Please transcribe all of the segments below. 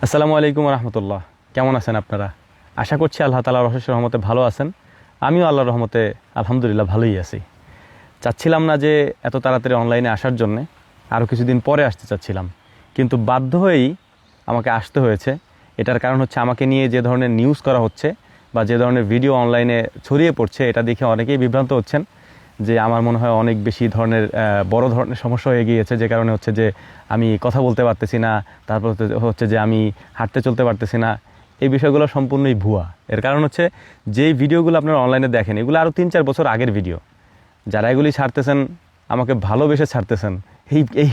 আসসালামু আলাইকুম রহমতুল্লাহ। কেমন আছেন আপনারা? আশা করছি আল্লাহ তাআলার অশেষ রহমতে ভালো আছেন। আমিও আল্লাহর রহমতে আলহামদুলিল্লাহ ভালোই আছি। চাচ্ছিলাম না যে এত তাড়াতাড়ি অনলাইনে আসার জন্যে, আরও কিছুদিন পরে আসতে চাচ্ছিলাম, কিন্তু বাধ্য হয়েই আমাকে আসতে হয়েছে। এটার কারণ হচ্ছে আমাকে নিয়ে যে ধরনের নিউজ করা হচ্ছে বা যে ধরনের ভিডিও অনলাইনে ছড়িয়ে পড়ছে, এটা দেখে অনেকেই বিভ্রান্ত হচ্ছেন যে আমার মনে হয় অনেক বেশি ধরনের বড় ধরনের সমস্যা হয়ে গিয়েছে, যে কারণে হচ্ছে যে আমি কথা বলতে পারতেছি না, তারপর হচ্ছে যে আমি হাঁটতে চলতে পারতেছি না। এই বিষয়গুলো সম্পূর্ণই ভুয়া। এর কারণ হচ্ছে যেই ভিডিওগুলো আপনারা অনলাইনে দেখেন, এগুলো আরও 3-4 বছর আগের ভিডিও। যারা এগুলি ছাড়তেছেন আমাকে ভালোবেসে ছাড়তেছেন,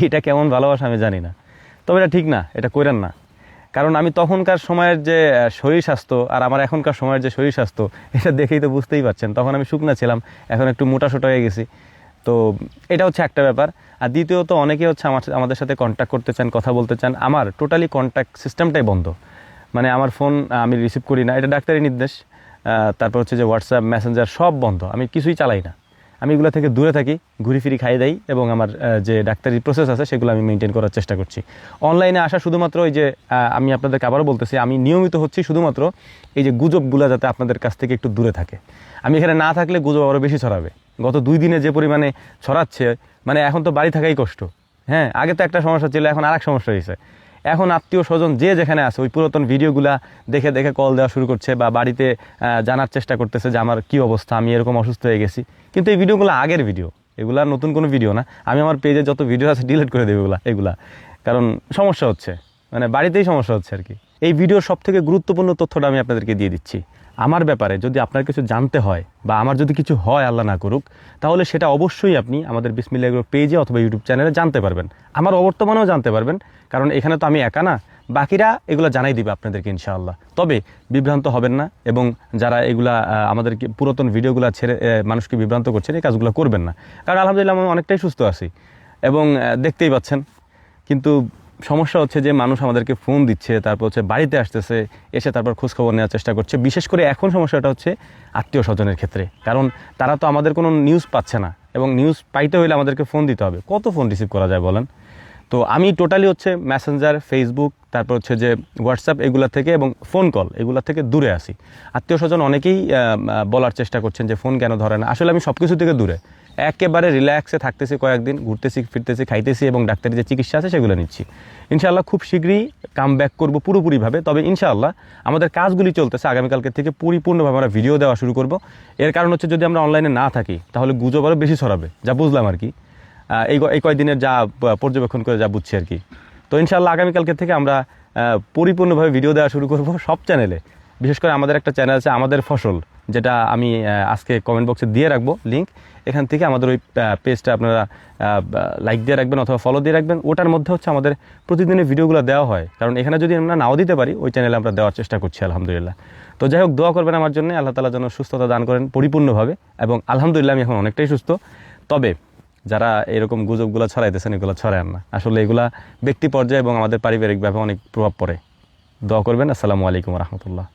এটা কেমন ভালোবাসা আমি জানি না, তবে এটা ঠিক না, এটা কইরেন না। কারণ আমি তখনকার সময়ের যে শরীর স্বাস্থ্য আর আমার এখনকার সময়ের যে শরীর স্বাস্থ্য, এটা দেখেই তো বুঝতেই পারছেন। তখন আমি শুকনা ছিলাম, এখন একটু মোটাসোটা হয়ে গেছি। তো এটা হচ্ছে একটা ব্যাপার। আর দ্বিতীয়ত অনেকে হচ্ছে আমাদের সাথে কন্ট্যাক্ট করতে চান, কথা বলতে চান। আমার টোটালি কন্ট্যাক্ট সিস্টেমটাই বন্ধ। মানে আমার ফোন আমি রিসিভ করি না, এটা ডাক্তারি নির্দেশ। তারপর হচ্ছে যে হোয়াটসঅ্যাপ, মেসেঞ্জার সব বন্ধ, আমি কিছুই চালাই না। আমি এগুলো থেকে দূরে থাকি, ঘুরি ফিরি খাই দেই, এবং আমার যে ডাক্তারি প্রসেস আছে সেগুলো আমি মেনটেন করার চেষ্টা করছি। অনলাইনে আসা শুধুমাত্র ওই যে আমি আপনাদেরকে আবারও বলতেছি, আমি নিয়মিত হচ্ছি শুধুমাত্র এই যে গুজবগুলো যাতে আপনাদের কাছ থেকে একটু দূরে থাকে। আমি এখানে না থাকলে গুজব আরও বেশি ছড়াবে। গত 2 দিনে যে পরিমাণে ছড়াচ্ছে, মানে এখন তো বাড়ি থাকাই কষ্ট। হ্যাঁ, আগে তো একটা সমস্যা ছিল, এখন আরেক সমস্যা হয়েছে। এখন আত্মীয় স্বজন যে যেখানে আছে ওই পুরাতন ভিডিওগুলা দেখে দেখে কল দেওয়া শুরু করছে, বা বাড়িতে জানার চেষ্টা করতেছে যে আমার কী অবস্থা, আমি এরকম অসুস্থ হয়ে গেছি। কিন্তু এই ভিডিওগুলো আগের ভিডিও, এগুলা নতুন কোনো ভিডিও না। আমি আমার পেজে যত ভিডিও আছে ডিলিট করে দেবো এগুলা, কারণ সমস্যা হচ্ছে, মানে বাড়িতেই সমস্যা হচ্ছে আর কি। এই ভিডিওর সবথেকে গুরুত্বপূর্ণ তথ্যটা আমি আপনাদেরকে দিয়ে দিচ্ছি। আমার ব্যাপারে যদি আপনার কিছু জানতে হয় বা আমার যদি কিছু হয়, আল্লাহ না করুক, তাহলে সেটা অবশ্যই আপনি আমাদের বিসমিল্লাহ এগ্রো পেজে অথবা ইউটিউব চ্যানেলে জানতে পারবেন। আমার অবর্তমানেও জানতে পারবেন, কারণ এখানে তো আমি একা না, বাকিরা এগুলো জানাই দিবে আপনাদেরকে ইনশাআল্লাহ। তবে বিভ্রান্ত হবেন না, এবং যারা এগুলা আমাদেরকে পুরাতন ভিডিওগুলো ছেড়ে মানুষকে বিভ্রান্ত করছেন, এই কাজগুলো করবেন না। কারণ আলহামদুলিল্লাহ আমি অনেকটাই সুস্থ আছি, এবং দেখতেই পাচ্ছেন। কিন্তু সমস্যা হচ্ছে যে মানুষ আমাদেরকে ফোন দিচ্ছে, তারপর হচ্ছে বাড়িতে আসতেছে, এসে তারপর খোঁজখবর নেওয়ার চেষ্টা করছে। বিশেষ করে এখন সমস্যাটা হচ্ছে আত্মীয় স্বজনের ক্ষেত্রে, কারণ তারা তো আমাদের কোনো নিউজ পাচ্ছে না, এবং নিউজ পাইতে হলে আমাদেরকে ফোন দিতে হবে। কত ফোন রিসিভ করা যায় বলেন? তো আমি টোটালি হচ্ছে মেসেঞ্জার, ফেসবুক, তারপর হচ্ছে যে হোয়াটসঅ্যাপ, এগুলা থেকে এবং ফোন কল, এগুলা থেকে দূরে আসি। আত্মীয় স্বজন অনেকেই বলার চেষ্টা করছেন যে ফোন কেন ধরে না। আসলে আমি সব কিছু থেকে দূরে, একেবারে রিল্যাক্সে থাকতেছি, কয়েকদিন ঘুরতেছি ফিরতেছি, খাইতেছি, এবং ডাক্তারি যে চিকিৎসা আছে সেগুলো নিচ্ছি। ইনশাআল্লাহ খুব শীঘ্রই কাম ব্যাক করবো পুরোপুরিভাবে। তবে ইনশাআল্লাহ আমাদের কাজগুলি চলতেছে, আগামীকালকে থেকে পরিপূর্ণভাবে আমরা ভিডিও দেওয়া শুরু করব। এর কারণ হচ্ছে যদি আমরা অনলাইনে না থাকি তাহলে গুজব আরও বেশি ছড়াবে, যা বুঝলাম আর কি, এই কয়েকদিনের যা পর্যবেক্ষণ করে যা বুঝছি আর কি। তো ইনশাআল্লাহ আগামীকালকে থেকে আমরা পরিপূর্ণভাবে ভিডিও দেওয়া শুরু করব সব চ্যানেলে। বিশেষ করে আমাদের একটা চ্যানেল আছে আমাদের ফসল, যেটা আমি আজকে কমেন্ট বক্সে দিয়ে রাখবো লিঙ্ক। এখান থেকে আমাদের ওই পেজটা আপনারা লাইক দিয়ে রাখবেন অথবা ফলো দিয়ে রাখবেন। ওটার মধ্যে হচ্ছে আমাদের প্রতিদিনের ভিডিওগুলো দেওয়া হয়, কারণ এখানে যদি আমরা নাও দিতে পারি, ওই চ্যানেলে আমরা দেওয়ার চেষ্টা করছি আলহামদুলিল্লাহ। তো যাই হোক, দোয়া করবেন আমার জন্য, আল্লাহ তাআলা যেন সুস্থতা দান করেন পরিপূর্ণভাবে। এবং আলহামদুলিল্লাহ আমি এখন অনেকটাই সুস্থ। তবে যারা এরকম গুজবগুলো ছড়াইতেছেন, এগুলো ছড়ায় না। আসলে এগুলা ব্যক্তি পর্যায়ে এবং আমাদের পারিবারিকভাবে অনেক প্রভাব পড়ে। দোয়া করবেন। আসসালামু আলাইকুম রহমতুল্লাহ।